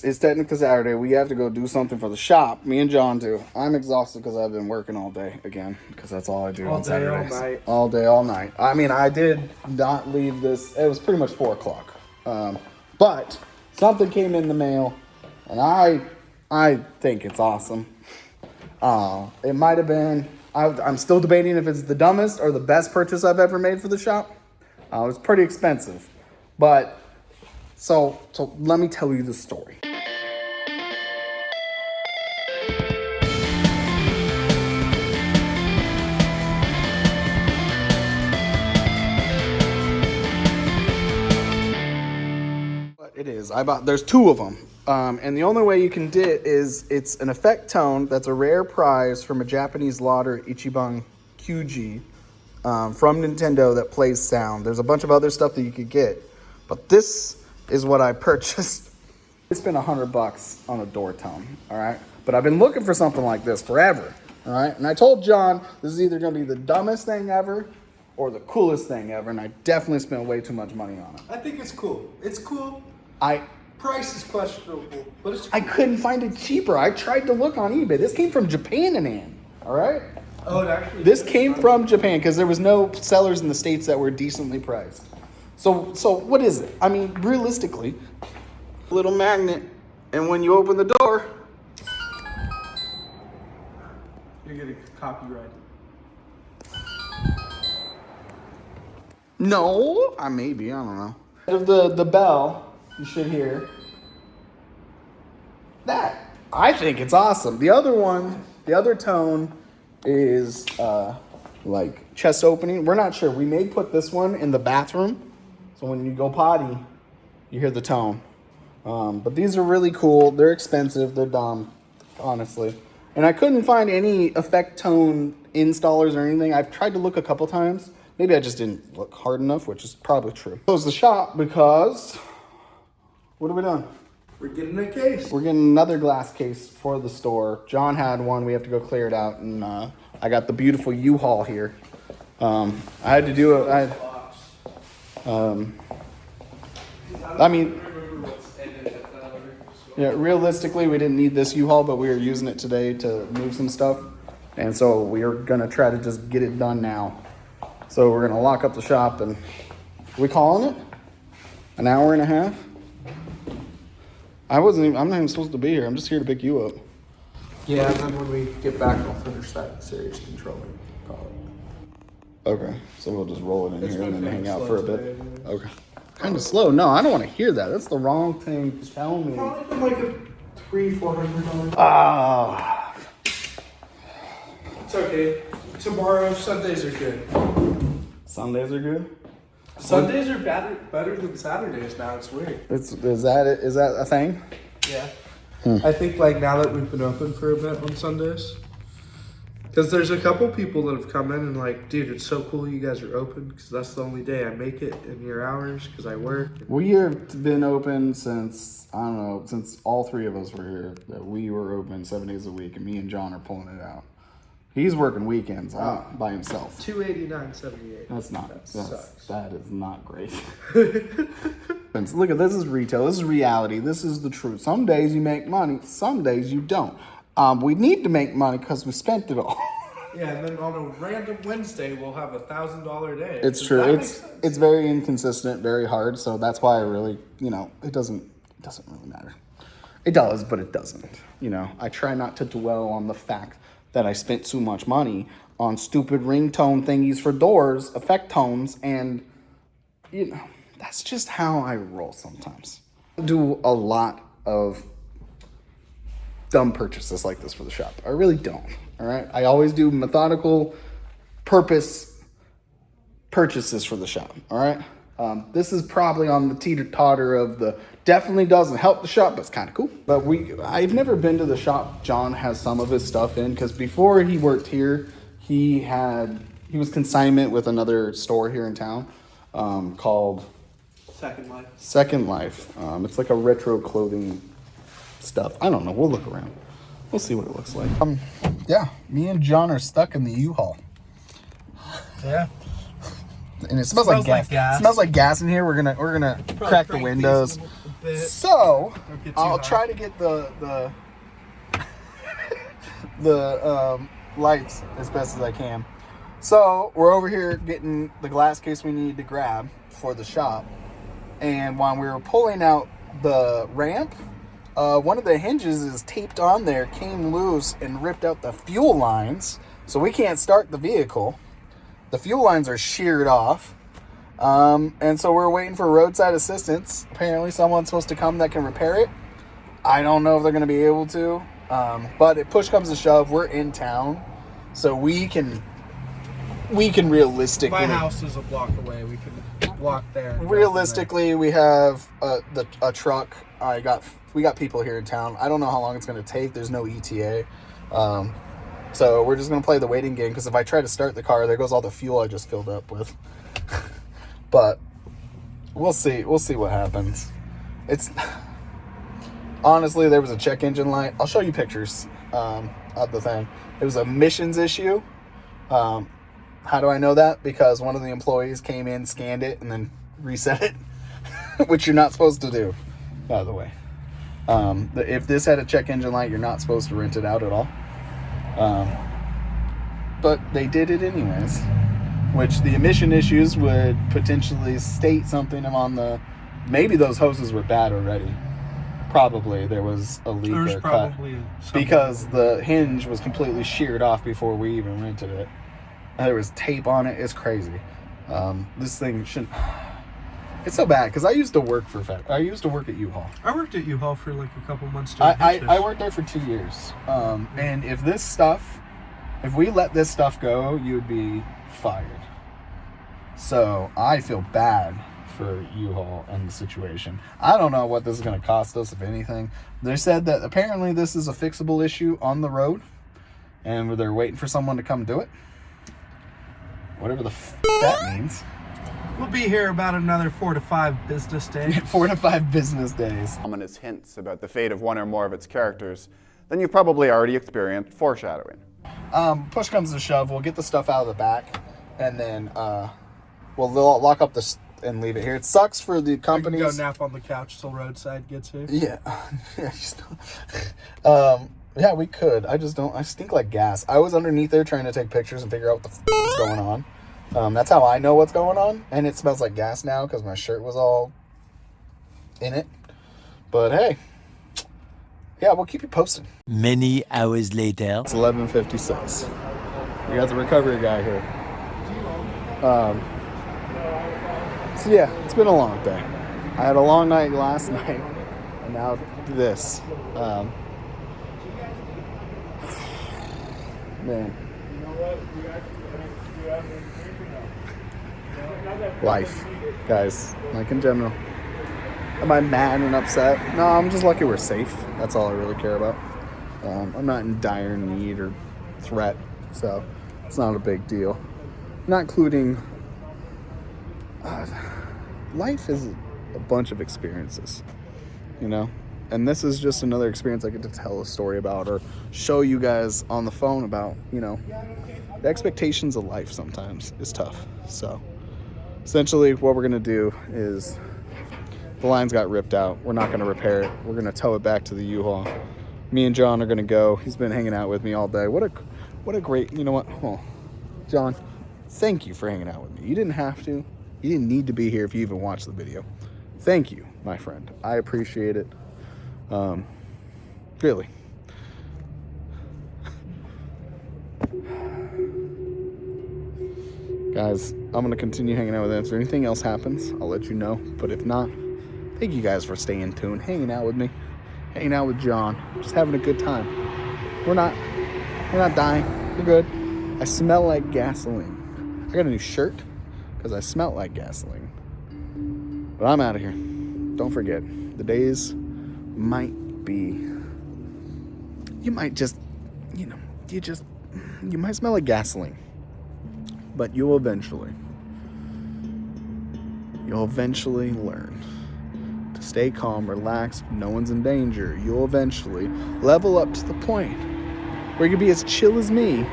it's technically Saturday. We have to go do something for the shop. Me and John do. I'm exhausted because I've been working all day again, because that's all I do on Saturdays. All night. All day, all night. I mean, I did not leave this. It was pretty much 4 o'clock. But something came in the mail, and I think it's awesome. It might have been. I'm still debating if it's the dumbest or the best purchase I've ever made for the shop. It was pretty expensive, but. So let me tell you the story. What it is, there's 2 of them. And the only way you can do it is it's an effect tone that's a rare prize from a Japanese lotter, Ichiban QG, from Nintendo that plays sound. There's a bunch of other stuff that you could get, but this is what I purchased. I spent $100 on a door tone, all right? But I've been looking for something like this forever, all right? And I told John this is either gonna be the dumbest thing ever or the coolest thing ever, and I definitely spent way too much money on it. I think it's cool. It's cool. Price is questionable, but it's cool. I couldn't find it cheaper. I tried to look on eBay. This came from Japan, all right? Oh, it actually This came from Japan because there was no sellers in the States that were decently priced. So what is it? I mean, realistically, little magnet, and when you open the door, you're getting copyrighted. No, maybe, I don't know. Of the bell, you should hear that. I think it's awesome. The other one, the other tone is like chest opening. We're not sure. We may put this one in the bathroom. So when you go potty, you hear the tone. But these are really cool. They're expensive. They're dumb, honestly. And I couldn't find any effect tone installers or anything. I've tried to look a couple times. Maybe I just didn't look hard enough, which is probably true. Close the shop because what are we doing? We're getting a case. We're getting another glass case for the store. John had one. We have to go clear it out. And I got the beautiful U-Haul here. I had to do it. I mean, yeah, realistically, we didn't need this U-Haul, but we were using it today to move some stuff. And so we are going to try to just get it done now. So we're going to lock up the shop and we calling it? An hour and a half? I'm not even supposed to be here. I'm just here to pick you up. Yeah, and then when we get back, I'll finish that series controller. Call it. Okay, so we'll just roll it in here and then hang out for a bit. Okay. Kind of slow. No, I don't want to hear that. That's the wrong thing to tell me. Probably been like a $300-$400. Ah. It's okay. Tomorrow, Sundays are good. Sundays are good? Sundays are better than Saturdays now. It's weird. Is that it? Is that a thing? Yeah. I think like now that we've been open for a bit on Sundays, because there's a couple people that have come in and like, dude, it's so cool you guys are open because that's the only day I make it in your hours because I work. We have been open since, I don't know, since all 3 of us were here. That we were open 7 days a week, and me and John are pulling it out. He's working weekends by himself. $289.78. That is not great. Look at this is retail. This is reality. This is the truth. Some days you make money. Some days you don't. We need to make money because we spent it all. Yeah, and then on a random Wednesday we'll have $1,000 day. It's true. It's very inconsistent, very hard. So that's why I really, it doesn't really matter. It does, but it doesn't. I try not to dwell on the fact that I spent too much money on stupid ringtone thingies for doors, effect tones, and that's just how I roll sometimes. I do a lot of dumb purchases like this for the shop. I really don't, all right? I always do methodical purpose purchases for the shop, all right? This is probably on the teeter-totter of the definitely doesn't help the shop, but it's kind of cool. But I've never been to the shop John has some of his stuff in, because before he worked here, he was consignment with another store here in town called Second Life. It's like a retro clothing stuff. I don't know. We'll look around. We'll see what it looks like. Yeah, me and John are stuck in the U-Haul. Yeah. And it smells like gas. It smells like gas in here. We're gonna crack the windows. bit. So Don't get too I'll high. try to get the lights as best as I can. So we're over here getting the glass case we need to grab for the shop, and while we were pulling out the ramp, one of the hinges is taped on there, came loose and ripped out the fuel lines, so we can't start the vehicle. The fuel lines are sheared off, and so we're waiting for roadside assistance. Apparently someone's supposed to come that can repair it. I don't know if they're going to be able to, but if push comes to shove, we're in town, so we can realistically... My house is a block away. We can walk there. Realistically, we have a truck. We got people here in town. I don't know how long it's going to take. There's no ETA. So we're just going to play the waiting game, because if I try to start the car, there goes all the fuel I just filled up with. But we'll see. We'll see what happens. It's... Honestly, there was a check engine light. I'll show you pictures of the thing. It was a emissions issue. How do I know that? Because one of the employees came in, scanned it, and then reset it, which you're not supposed to do, by the way. If this had a check engine light, you're not supposed to rent it out at all. But they did it anyways, which the emission issues would potentially state something on the... Maybe those hoses were bad already. Probably there was a leak or cut, because the hinge was completely sheared off before we even rented it. There was tape on it. It's crazy. This thing shouldn't... It's so bad, because I used to work at U-Haul. I worked at U-Haul for like a couple months. I worked there for 2 years. And if we let this stuff go, you'd be fired. So I feel bad for U-Haul and the situation. I don't know what this is going to cost us, if anything. They said that apparently this is a fixable issue on the road, and they're waiting for someone to come do it. Whatever the that means. We'll be here about another 4 to 5 business days. 4 to 5 business days. Ominous hints about the fate of one or more of its characters, then you've probably already experienced foreshadowing. Push comes to shove, we'll get the stuff out of the back, and then we'll lock up and leave it here. It sucks for the companies. We can go nap on the couch till roadside gets here. Yeah. Yeah, we could. I stink like gas. I was underneath there trying to take pictures and figure out what the is going on. That's how I know what's going on. And it smells like gas now because my shirt was all in it. But hey, yeah, we'll keep you posted. Many hours later. It's 11:56. We got the recovery guy here. So yeah, it's been a long day. I had a long night last night, and now this. Man. Life, guys, like in general. Am I mad and upset? No, I'm just lucky we're safe. That's all I really care about. I'm not in dire need or threat, so it's not a big deal. Not including... life is a bunch of experiences, you know? And this is just another experience I get to tell a story about or show you guys on the phone about, you know. The expectations of life sometimes is tough. So essentially what we're going to do is the lines got ripped out. We're not going to repair it. We're going to tow it back to the U-Haul. Me and John are going to go. He's been hanging out with me all day. What a great, you know what? Oh, John, thank you for hanging out with me. You didn't have to. You didn't need to be here if you even watched the video. Thank you, my friend. I appreciate it. Really. Guys, I'm going to continue hanging out with them. If anything else happens, I'll let you know. But if not, thank you guys for staying tuned, hanging out with me, hanging out with John, just having a good time. We're not dying. We're good. I smell like gasoline. I got a new shirt because I smell like gasoline. But I'm out of here. Don't forget, the days might be, you might just, you know, you might smell like gasoline, but you'll eventually learn to stay calm, relax, no one's in danger. You'll eventually level up to the point where you can be as chill as me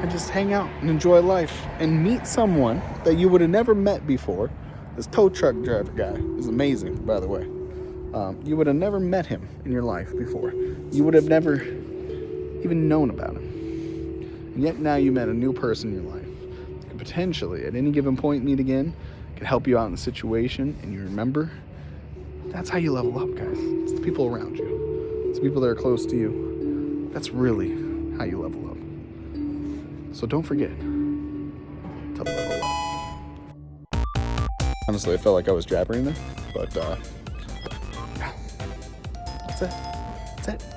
and just hang out and enjoy life and meet someone that you would have never met before This tow truck driver guy is amazing, by the way. You would have never met him in your life before. You would have never even known about him. And yet now you met a new person in your life. You could potentially, at any given point, meet again, could help you out in the situation, and you remember, that's how you level up, guys. It's the people around you. It's the people that are close to you. That's really how you level up. So don't forget to level up. Honestly, I felt like I was jabbering there, but yeah. That's it. That's it.